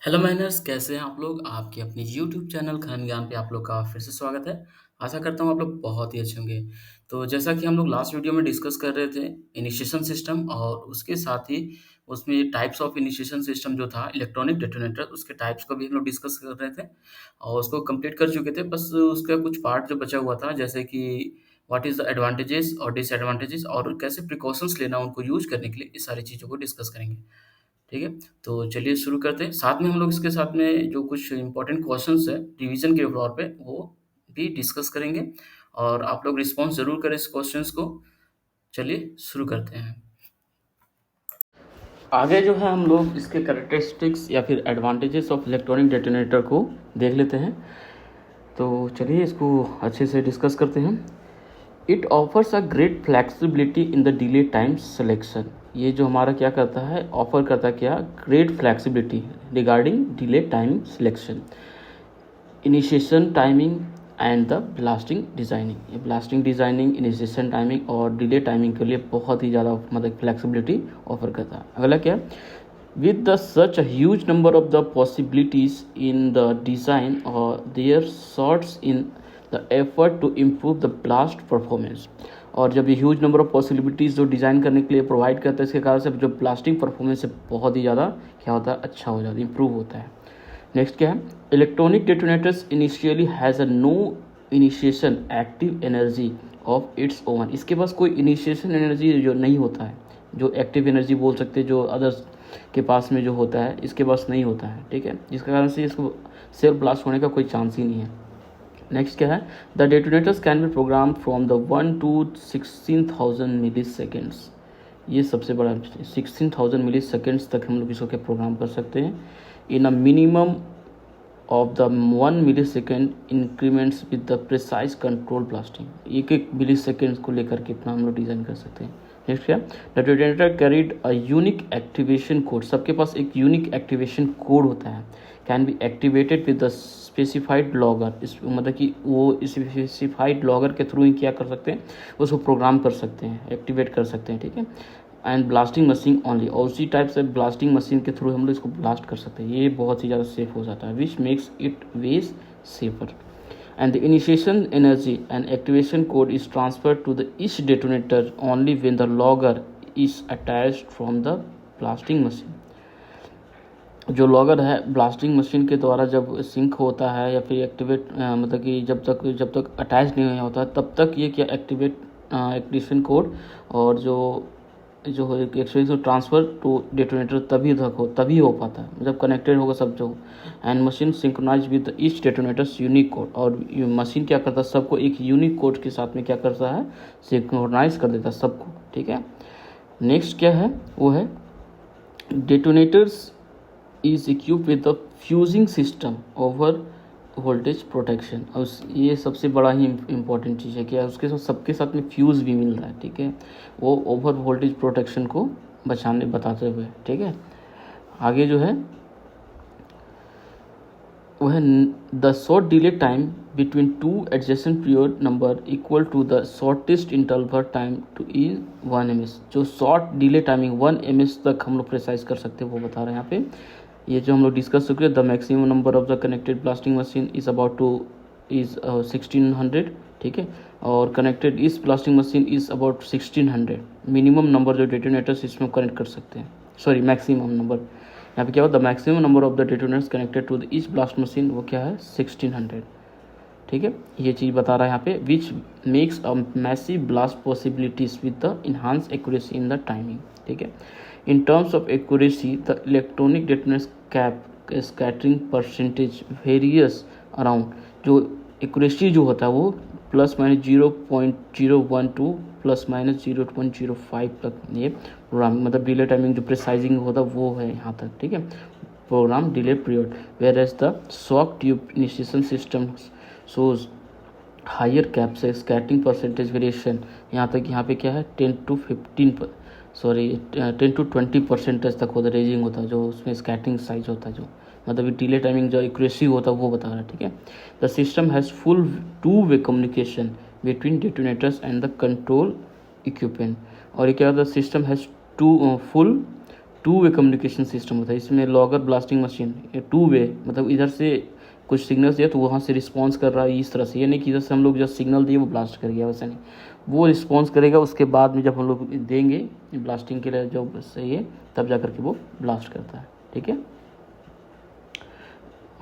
Hello miners, कैसे हैं आप लोग? आपके अपने यूट्यूब चैनल खनन ज्ञान पे आप लोग का फिर से स्वागत है। आशा करता हूँ आप लोग बहुत ही अच्छे होंगे। तो जैसा कि हम लोग लास्ट वीडियो में डिस्कस कर रहे थे इनिशिएशन सिस्टम, और उसके साथ ही उसमें टाइप्स ऑफ इनिशिएशन सिस्टम जो था इलेक्ट्रॉनिक डेटोनेटर, उसके टाइप्स को भी हम लोग डिस्कस कर रहे थे और उसको कंप्लीट कर चुके थे। बस उसका कुछ पार्ट जो बचा हुआ था, जैसे कि व्हाट इज़ द एडवांटेजेस और डिसएडवांटेजेस और कैसे प्रिकॉशंस लेना उनको यूज़ करने के लिए, इस सारी चीज़ों को डिस्कस करेंगे। ठीक है? तो चलिए शुरू करते हैं। साथ में हम लोग इसके साथ में जो कुछ इम्पोर्टेंट क्वेश्चन्स हैं रिवीजन के तौर पे, वो भी डिस्कस करेंगे और आप लोग रिस्पॉन्स ज़रूर करें इस क्वेश्चन्स को। चलिए शुरू करते हैं। आगे जो है हम लोग इसके कैरेक्टरिस्टिक्स या फिर एडवांटेजेस ऑफ इलेक्ट्रॉनिक डेटोनेटर को देख लेते हैं। तो चलिए इसको अच्छे से डिस्कस करते हैं। It offers a great flexibility in the delay time selection. ये जो हमारा क्या करता है, ऑफर करता है क्या, great flexibility regarding delay time selection, initiation timing and the blasting designing. ये ब्लास्टिंग डिज़ाइनिंग, इनिशिएशन टाइमिंग और डिले टाइमिंग के लिए बहुत ही ज़्यादा मतलब फ्लेक्सिबिलिटी ऑफर करता है। अगला क्या, with the such a huge number of the possibilities in the design or their sorts in the effort to improve the blast performance। और जब ये ह्यूज नंबर ऑफ पॉसिबिलिटीज़ जो डिज़ाइन करने के लिए प्रोवाइड करता है, इसके कारण से जो ब्लास्टिंग परफॉर्मेंस है बहुत ही ज़्यादा क्या होता है, अच्छा हो जाता है, इंप्रूव होता है। नेक्स्ट क्या है, electronic detonators initially has a no initiation active energy of its own. इसके पास कोई इनिशिएशन एनर्जी जो नहीं होता है, जो एक्टिव एनर्जी बोल सकते हैं, जो अदर्स के पास में जो होता है इसके पास नहीं होता है। ठीक है, जिसके कारण से इसको सेल्फ ब्लास्ट होने का कोई चांस ही नहीं है। नेक्स्ट क्या है, the detonators can be program from the 1 to 16,000 milliseconds. ये सबसे बड़ा 16,000 मिली सेकेंड्स तक हम लोग इसको क्या प्रोग्राम कर सकते हैं in a minimum of the 1 millisecond increments with the precise control blasting. एक एक मिली सेकेंड्स को लेकर के इतना हम लोग डिज़ाइन कर सकते हैं। नेक्स्ट क्या, the detonator carried a unique activation code. सबके पास एक यूनिक एक्टिवेशन कोड होता है। Can be activated with the specified logger. इस मतलब कि वो स्पेसिफाइड लॉगर के थ्रू ही क्या कर सकते हैं, उसको प्रोग्राम कर सकते हैं, एक्टिवेट कर सकते हैं। ठीक है, एंड ब्लास्टिंग मशीन ओनली, और उसी टाइप से ब्लास्टिंग मशीन के थ्रू हम लोग इसको ब्लास्ट कर सकते हैं। ये बहुत ही ज़्यादा सेफ हो जाता है, which makes it ways safer. And the initiation energy and activation code is transferred to the each detonator only when the logger is attached from the blasting machine। जो लॉगर है ब्लास्टिंग मशीन के द्वारा जब sink होता है या फिर activate मतलब कि जब तक अटैच नहीं होता तब तक ये क्या एक्टिवेशन कोड और जो जो एक्चुअली ट्रांसफ़र टू डेटोनेटर तभी हो पाता है जब कनेक्टेड होगा सब जो। And machine synchronize with each detonators unique code. और मशीन क्या करता है, सबको एक यूनिक कोड के साथ में क्या करता है, सिंक्रोनाइज कर देता है सबको। ठीक है, नेक्स्ट क्या है, वो है detonators is equip with the fusing system over voltage protection. और ये सबसे बड़ा ही इम्पोर्टेंट चीज़ है कि उसके साथ सबके साथ में फ्यूज़ भी मिल रहा है। ठीक है, वो ओवर वोल्टेज प्रोटेक्शन को बताते हुए। ठीक है, आगे जो है वो है the short delay time between two adjacent period number equal to the shortest interval time to in 1 ms। जो शॉर्ट डिले टाइमिंग 1 ms तक हम लोग प्रिसाइज कर सकते हैं वो बता रहे हैं यहाँ पे। ये जो हम लोग डिस्कस कर रहे, the maximum number of the connected blasting machine is about two is 1600। ठीक है, और कनेक्टेड इस blasting machine is about 1600। Minimum number जो डेटोनेटर्स इसमें कनेक्ट कर सकते हैं, सॉरी मैक्सिमम नंबर। यहाँ पे क्या होगा, the maximum number of the detonators connected to the each blast machine, वो क्या है 1600। ठीक है, ये चीज़ बता रहा है यहाँ पे, which makes a massive blast possibilities with the enhance accuracy in the timing. ठीक है, in terms of accuracy the electronic detonators cap scattering percentage various around. जो एक्यूरेसी जो होता है वो ±0.012 टू ±0.05 तक ये प्रोग्राम मतलब डिले टाइमिंग जो प्रिसाइजिंग होता है वो है यहाँ तक। ठीक है, program delay period, whereas the shock tube initiation system shows higher cap से स्कैटरिंग परसेंटेज वेरिएशन। यहाँ पे क्या है 10 to 20% तक होता है, रेजिंग होता है जो उसमें स्कैटरिंग साइज होता है, जो मतलब डिले टाइमिंग जो एक्यूरेसी होता है वो बता रहा है। ठीक है, the system has full two way communication between detonators and the control equipment. और ये क्या होता है, system has full two way communication system होता है। इसमें logger blasting machine two way, मतलब इधर से कुछ सिग्नल्स दिया तो वहाँ से रिस्पॉन्स कर रहा है इस तरह से, ये नहीं कि इधर से हम लोग जस्ट सिग्नल दिए वो ब्लास्ट कर गया, वैसा नहीं, वो रिस्पॉन्स करेगा। उसके बाद में जब हम लोग देंगे ब्लास्टिंग के लिए जो सही है तब जा कर के वो ब्लास्ट करता है। ठीक है,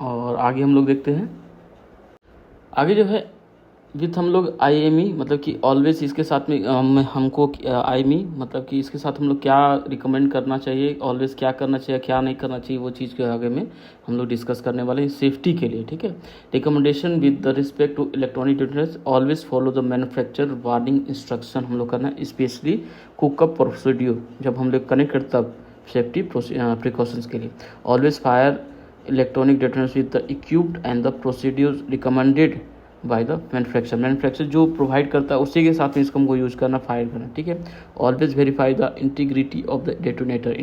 और आगे हम लोग देखते हैं। आगे जो है विथ हम लोग IME, मतलब कि ऑलवेज इसके साथ में हमको IME मतलब कि इसके साथ हम लोग क्या रिकमेंड करना चाहिए, ऑलवेज क्या करना चाहिए क्या नहीं करना चाहिए, वो चीज़ के आगे में हम लोग डिस्कस करने वाले हैं सेफ्टी के लिए। ठीक है, recommendation with the respect to electronic devices, always follow the manufacture warning instruction हम लोग करना है, स्पेशली कुकअप प्रोसीड्यूर जब हम लोग कनेक्ट करते तब सेफ्टी प्रिकॉशंस के लिए। Always fire electronic devices with the equipped and the procedure recommended by the manufacture जो प्रोवाइड करता है उसी के साथ में इसको हमको यूज़ करना, फायर करना। ठीक है, always verify the integrity of the detonator,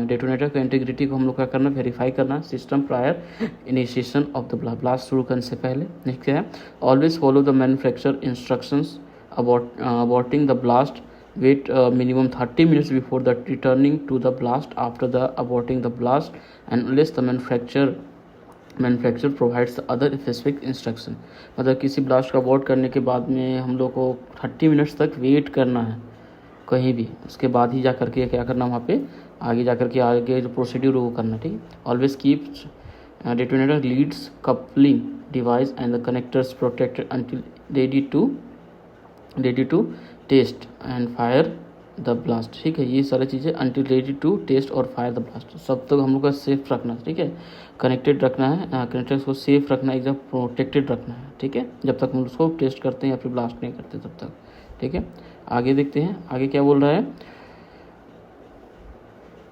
detonator का इंटीग्रिटी को हम लोग क्या करना, वेरीफाई करना system prior initiation of the blast शुरू करने से पहले। नेक्स्ट है always follow the manufacture instructions abouting the blast, wait minimum 30 minutes before the returning to the blast after the aborting the blast and unless the manufacturer provides the other specific instruction। मतलब किसी blast का abort करने के बाद में हम लोग को 30 मिनट्स तक वेट करना है कहीं भी, उसके बाद ही जा करके क्या करना वहाँ पे आगे जा करके आगे जो प्रोसीड्यूर वो करना। ठीक है, always keep detonator leads coupling device and the connectors protected until ready to test and fire the blast. ठीक है, ये सारी चीज़ें अंटिल रेडी टू टेस्ट और फायर द ब्लास्ट सब तक हम लोग का सेफ रखना है। ठीक है, कनेक्टेड रखना है, कनेक्टर्स को सेफ रखना है, एकदम प्रोटेक्टेड रखना है। ठीक है, जब तक हम उसको टेस्ट करते हैं या फिर ब्लास्ट नहीं करते तब तक। ठीक है, आगे देखते हैं आगे क्या बोल रहा है।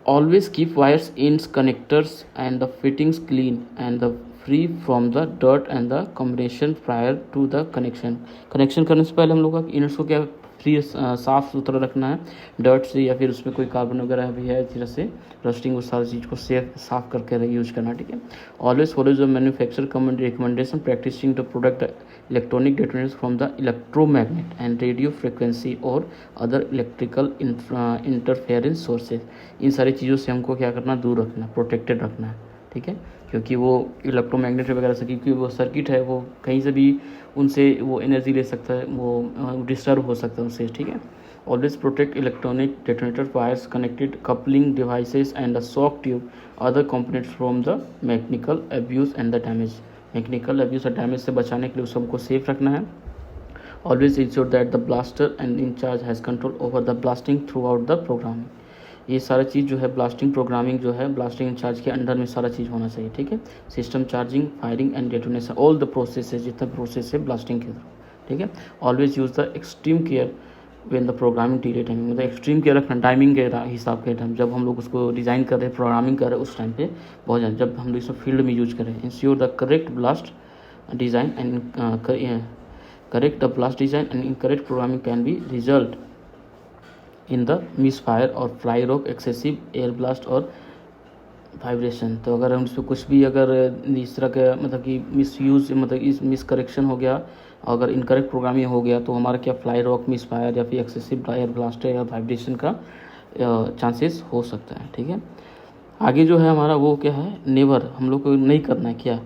Always keep wires ins connectors and the fittings clean and the free from the dirt and the combination prior to the connection करने से पहले हम लोग का इनर्ट्स को क्या फ्री साफ़ सुथरा रखना है डर्ट से, या फिर उसमें कोई कार्बन वगैरह भी है इस तरह से रस्टिंग, उस सारी चीज़ को साफ करके यूज करना। ठीक है, always follow the manufacture recommendation practising the product electronic detonators from the electromagnet and radio frequency और अदर इलेक्ट्रिकल इंटरफेरेंस सोर्सेज। इन सारी चीज़ों से हमको क्या करना, दूर रखना, प्रोटेक्टेड रखना है। ठीक है, क्योंकि वो इलेक्ट्रोमैग्नेट वगैरह से, क्योंकि वो सर्किट है वो कहीं से भी उनसे वो एनर्जी ले सकता है, वो डिस्टर्ब हो सकता है उनसे। ठीक है, always protect electronic detonator wires connected coupling devices and the shock tube other components from the mechanical abuse and the damage. Mechanical abuse और डैमेज से बचाने के लिए उसको हमको सेफ रखना है। Always ensure that the blaster and incharge has control over the blasting throughout the programming. ये सारा चीज़ जो है ब्लास्टिंग प्रोग्रामिंग जो है ब्लास्टिंग इंचार्ज के अंडर में सारा चीज़ होना चाहिए। ठीक है, system charging firing and detonation all the process, जितना प्रोसेस है ब्लास्टिंग के थ्रू। ठीक है, always use the extreme care when the programming delay timing, मतलब एक्सट्रीम केयर रखना टाइमिंग के हिसाब के टाइम जब हम लोग उसको डिज़ाइन कर रहे हैं प्रोग्रामिंग कर रहे हैं उस टाइम पे बहुत ज़्यादा, जब हम लोग इसको फील्ड में यूज करें। Ensure the correct blast design and correct the blast design and incorrect programming can be result in the misfire or fly rock excessive air blast or vibration. तो अगर हम इसमें कुछ भी अगर इस तरह का मतलब कि मिस यूज़ मतलब इस मिस करेक्शन हो गया, अगर इनकरेक्ट प्रोग्रामिंग हो गया तो हमारा क्या फ्लाई रॉक मिस फायर या फिर एक्सेसिव एयर ब्लास्ट या वाइब्रेशन का चांसेस हो सकता है। ठीक है, आगे जो है हमारा वो क्या है, नेवर हम लोग को नहीं करना है क्या,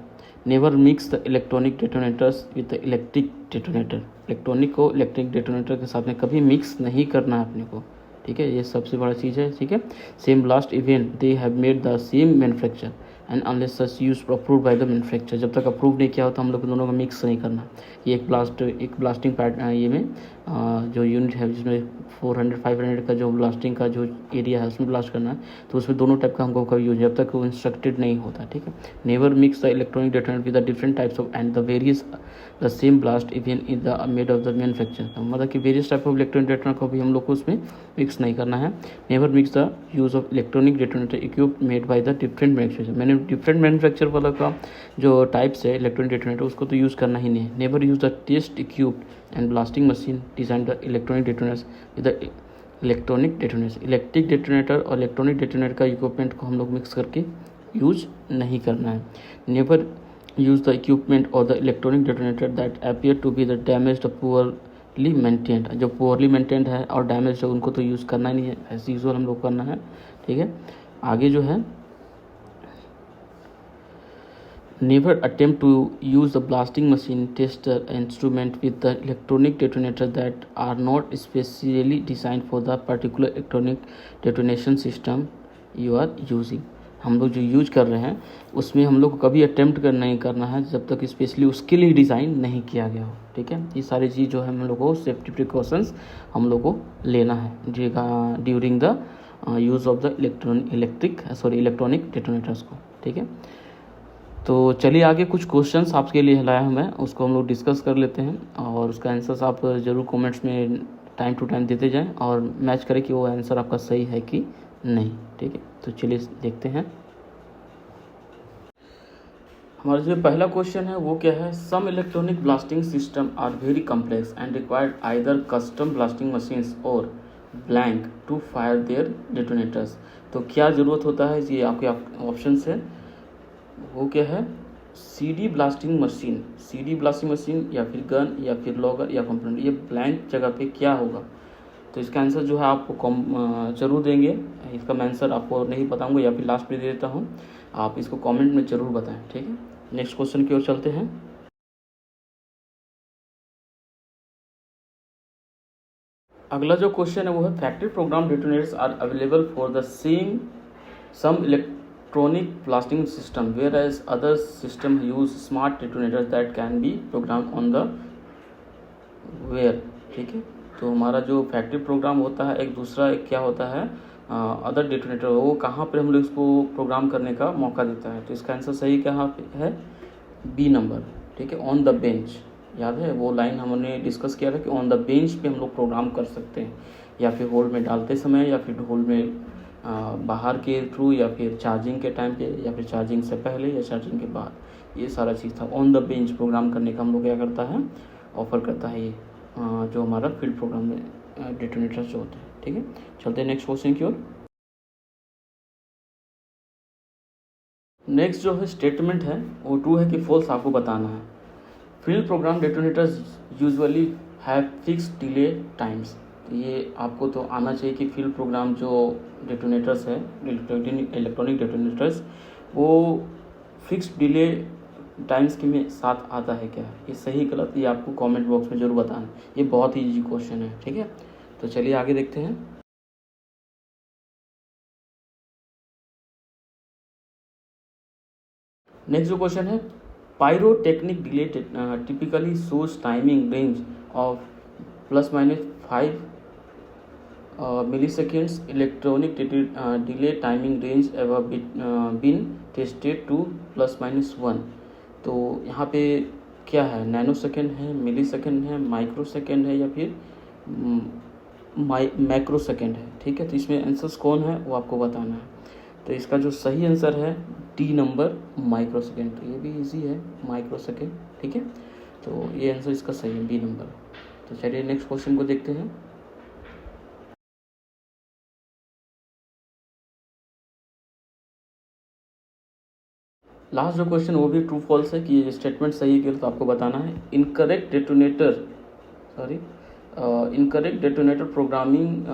never mix the electronic detonators with the electric detonator. Electronic को इलेक्ट्रिक डेटोनेटर के साथ में कभी मिक्स नहीं करना है अपने को। ठीक है, ये सबसे बड़ा चीज़ है। ठीक है, same blast event they have made the same manufacture and unless such use approve by the manufacture. जब तक अप्रूव नहीं किया हो तो हम लोग दोनों का मिक्स नहीं करना। ये एक ब्लास्टिंग पैड ये में जो यूनिट है जिसमें 400-500 का जो ब्लास्टिंग का जो एरिया है उसमें ब्लास्ट करना है, तो उसमें दोनों टाइप का हमको कभी यूज जब तक वो इंस्ट्रक्टेड नहीं होता। ठीक है, never mix the electronic detonator with the different types of and the various the same blast even in the made of the manufacture. मतलब कि various type of electronic detonator को भी हम लोग को उसमें मिक्स नहीं करना है। Never mix the use of electronic detonator equipped made by the different manufacture. मैंने डिफरेंट मैन्युफैक्चर वाला का जो टाइप्स है इलेक्ट्रॉनिक डेटोनेटर उसको तो यूज़ करना ही नहीं है। Never use the test equipped and blasting machine design the electronic detonators with the electronic detonator. Electric detonator और इलेक्ट्रॉनिक डेटोनेटर का इक्विपमेंट को हम लोग मिक्स करके यूज नहीं करना है। नेवर यूज द इक्विपमेंट और the electronic detonator that appear to be the damaged poorly maintained. जो पुअरली मेंटेन्ड है और डैमेज है उनको तो यूज़ करना ही नहीं है, एज यूजुअल हम लोग करना है। ठीक है, आगे जो है, never attempt to use the blasting machine tester instrument with the electronic detonator that are not specially designed for the particular electronic detonation system you are using। हम लोग जो यूज कर रहे हैं उसमें हम लोग को कभी अटेम्प्ट नहीं करना है जब तक स्पेशली उसके लिए डिज़ाइन नहीं किया गया हो। ठीक है, ये सारी चीज़ जो है हम लोग को सेफ्टी प्रिकॉशंस हम लोग को लेना है during the use of the electronic detonators को। ठीक है, तो चलिए आगे कुछ क्वेश्चंस आपके लिए लाया हूँ मैं, उसको हम लोग डिस्कस कर लेते हैं और उसका आंसर्स आप ज़रूर कमेंट्स में टाइम टू टाइम देते जाएं और मैच करें कि वो आंसर आपका सही है कि नहीं। ठीक है, तो चलिए देखते हैं। हमारा जो पहला क्वेश्चन है वो क्या है, some electronic blasting system are very complex and required either custom blasting machines or blank to fire their detonators. तो क्या ज़रूरत होता है, ये आपके ऑप्शन है, वो क्या है, सीडी ब्लास्टिंग मशीन या फिर गन या फिर लॉगर या कंपोनेंट। ये ब्लैंक जगह पे क्या होगा, तो इसका आंसर जो है आपको जरूर देंगे। इसका मैं आंसर आपको नहीं बताऊंगा या फिर लास्ट में दे देता हूँ, आप इसको कमेंट में ज़रूर बताएं। ठीक है, नेक्स्ट क्वेश्चन की ओर चलते हैं। अगला जो क्वेश्चन है वो है, factory program detonators are available for the same some electronic blasting system whereas other system use smart detonators that can be program on the where. ठीक है, तो हमारा जो फैक्ट्री प्रोग्राम होता है, एक दूसरा एक क्या होता है, अदर डेटोनेटर, वो कहाँ पर हम लोग इसको प्रोग्राम करने का मौका देता है। तो इसका आंसर सही कहाँ पे है, बी नंबर। ठीक है, ऑन द बेंच, याद है वो लाइन हमने डिस्कस किया था कि ऑन द बेंच पे हम लोग प्रोग्राम कर सकते हैं, या फिर होल में डालते समय, या फिर होल में बाहर के थ्रू, या फिर चार्जिंग के टाइम पे, या फिर चार्जिंग से पहले या चार्जिंग के बाद। ये सारा चीज़ था, ऑन द बेंच प्रोग्राम करने का हम लोग क्या करता है, ऑफर करता है ये जो हमारा फील्ड प्रोग्राम में डेटोनेटर्स जो होते हैं। ठीक है, चलते हैं नेक्स्ट क्वेश्चन की ओर। नेक्स्ट जो है स्टेटमेंट है वो ट्रू है कि फॉल्स आपको बताना है। Field program detonators usually have fixed delay times. ये आपको तो आना चाहिए कि फील्ड प्रोग्राम जो डेटोनेटर्स है, इलेक्ट्रॉनिक डेटोनेटर्स, वो फिक्स्ड डिले टाइम्स के में साथ आता है क्या, ये सही गलत ये आपको कमेंट बॉक्स में जरूर बताना। ये बहुत ही इजी क्वेश्चन है। ठीक है, तो चलिए आगे देखते हैं। नेक्स्ट जो क्वेश्चन है, pyrotechnic delay typically shows timing range of ±5 milliseconds. Electronic delay timing range ever been tested to ±1। तो यहाँ पे क्या है, नैनो सेकेंड है, मिली सेकेंड है, माइक्रो सेकेंड है, या फिर मैक्रो सेकेंड है। ठीक है, तो इसमें आंसर्स कौन है वो आपको बताना है। तो इसका जो सही आंसर है डी नंबर, माइक्रो सेकेंड। तो ये भी इजी है, माइक्रो सेकेंड। ठीक है, तो ये आंसर इसका सही है, बी नंबर। तो चलिए नेक्स्ट क्वेश्चन को देखते हैं। लास्ट जो क्वेश्चन वो भी ट्रू फॉल्स है कि ये स्टेटमेंट सही है तो आपको बताना है। Incorrect detonator programming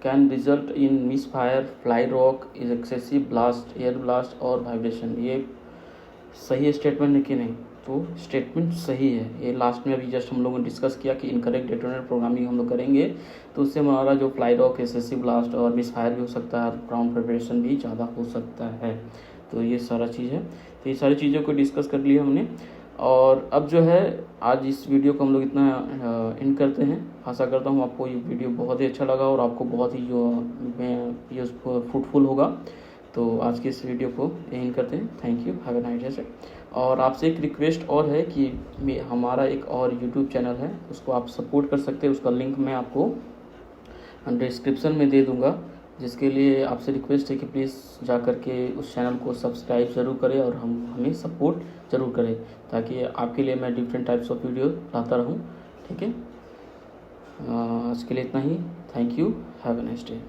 can result in miss fire, fly rock, excessive blast, air blast or vibration. ये सही स्टेटमेंट है कि नहीं, तो स्टेटमेंट सही है। ये लास्ट में अभी जस्ट हम लोगों ने डिस्कस किया कि इनकरेक्ट डेटोनेटर प्रोग्रामिंग हम लोग करेंगे तो उससे हमारा जो फ्लाई रॉक, एक्सेसिव ब्लास्ट और मिस फायर भी हो सकता है, ग्राउंड वाइब्रेशन भी ज़्यादा हो सकता है। तो ये सारा चीज़ है, तो ये सारी चीज़ों को डिस्कस कर लिया हमने। और अब जो है आज इस वीडियो को हम लोग इतना एंड करते हैं। आशा करता हूँ आपको ये वीडियो बहुत ही अच्छा लगा और आपको बहुत ही फ्रूटफुल होगा। तो आज की इस वीडियो को एंड करते हैं। Thank you, have a nice day. और आपसे एक रिक्वेस्ट और है कि हमारा एक और यूट्यूब चैनल है, उसको आप सपोर्ट कर सकते हैं। उसका लिंक मैं आपको डिस्क्रिप्शन में दे दूँगा, जिसके लिए आपसे रिक्वेस्ट है कि प्लीज़ जा कर के उस चैनल को सब्सक्राइब ज़रूर करें और हमें सपोर्ट ज़रूर करें, ताकि आपके लिए मैं डिफरेंट टाइप्स ऑफ वीडियो लाता रहूं। ठीक है, आज के लिए इतना ही। Thank you, have a nice day.